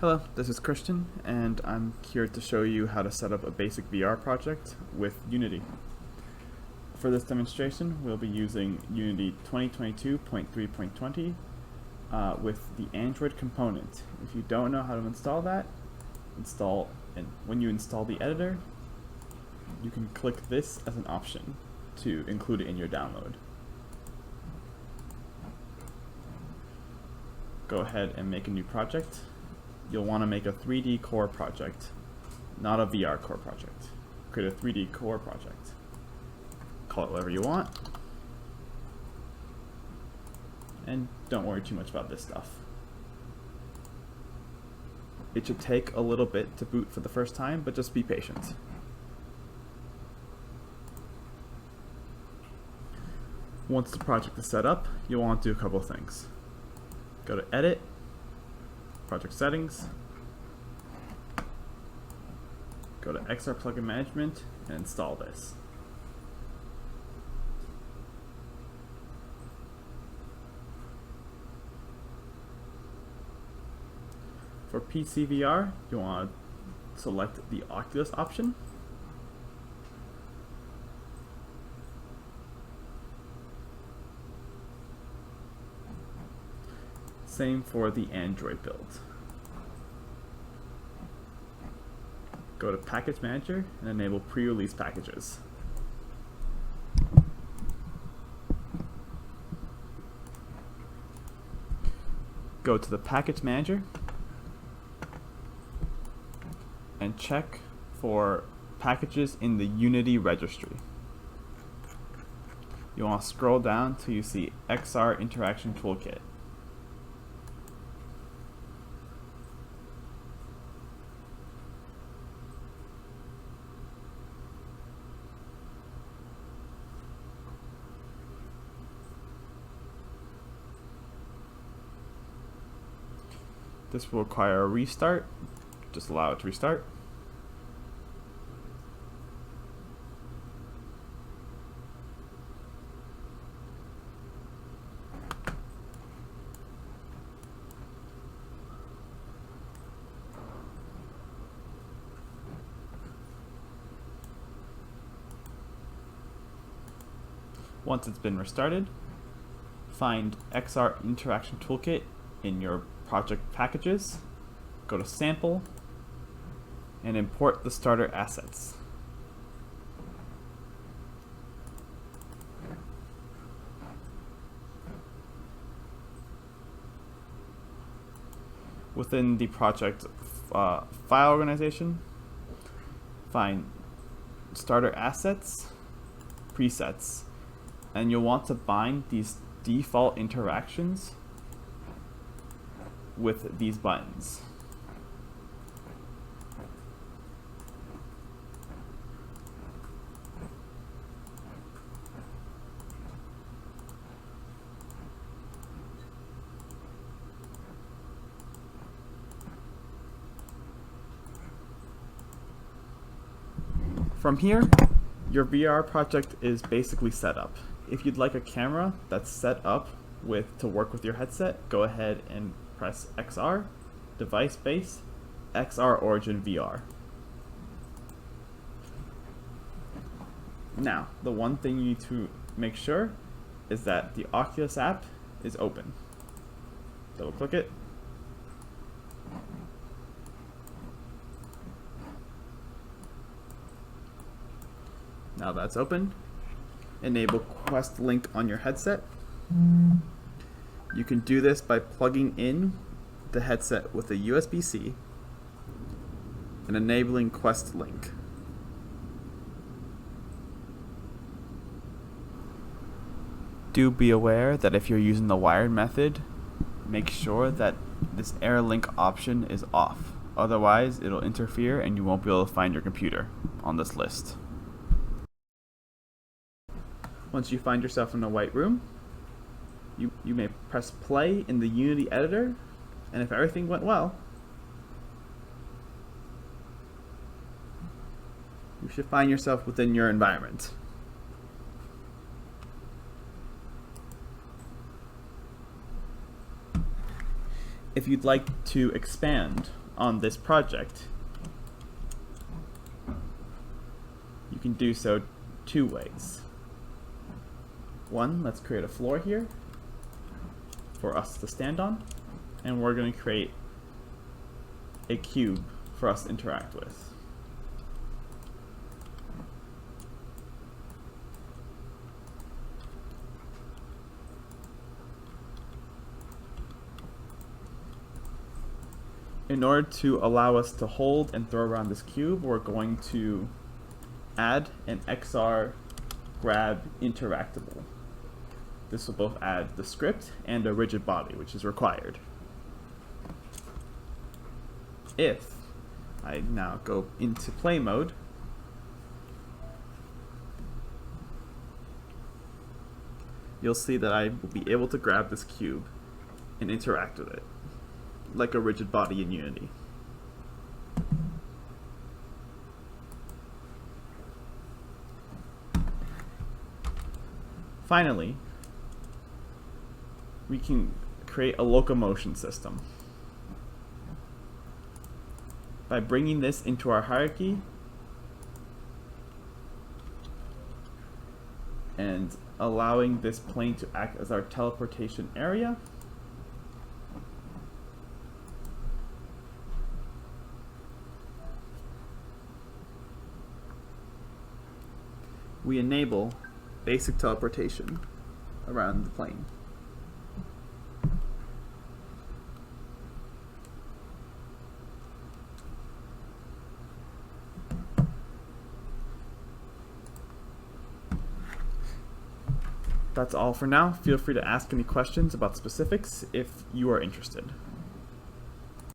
Hello, this is Christian, and I'm here to show you how to set up a basic VR project with Unity. For this demonstration, we'll be using Unity 2022.3.20 with the Android component. If you don't know how to install that, when you install the editor, you can click this as an option to include it in your download. Go ahead and make a new project. You'll want to make a 3D core project, not a VR core project. Create a 3D core project. Call it whatever you want. And don't worry too much about this stuff. It should take a little bit to boot for the first time, but just be patient. Once the project is set up, you'll want to do a couple of things. Go to Edit, Project Settings, go to XR Plugin Management, and install this. For PC VR, you want to select the Oculus option. Same for the Android build. Go to Package Manager and enable pre-release packages. Go to the Package Manager and check for packages in the Unity registry. You want to scroll down till you see XR Interaction Toolkit. This will require a restart. Just allow it to restart. Once it's been restarted, find XR Interaction Toolkit in your project packages, go to Sample, and import the starter assets. Within the project file organization, find starter assets, presets, and you'll want to bind these default interactions with these buttons. From here, your VR project is basically set up. If you'd like a camera that's set up to work with your headset, go ahead and press XR, Device Base, XR Origin VR. Now, the one thing you need to make sure is that the Oculus app is open. Double click it. Now that's open, enable Quest Link on your headset. You can do this by plugging in the headset with a USB-C and enabling Quest Link. Do be aware that if you're using the wired method, make sure that this Air Link option is off. Otherwise, it'll interfere and you won't be able to find your computer on this list. Once you find yourself in a white room, you may press play in the Unity editor, and if everything went well, you should find yourself within your environment. If you'd like to expand on this project, you can do so two ways. One, let's create a floor here for us to stand on, and we're going to create a cube for us to interact with. In order to allow us to hold and throw around this cube, we're going to add an XR grab interactable. This will both add the script and a rigid body, which is required. If I now go into play mode, you'll see that I will be able to grab this cube and interact with it, like a rigid body in Unity. Finally, we can create a locomotion system. By bringing this into our hierarchy and allowing this plane to act as our teleportation area, we enable basic teleportation around the plane. That's all for now. Feel free to ask any questions about specifics if you are interested.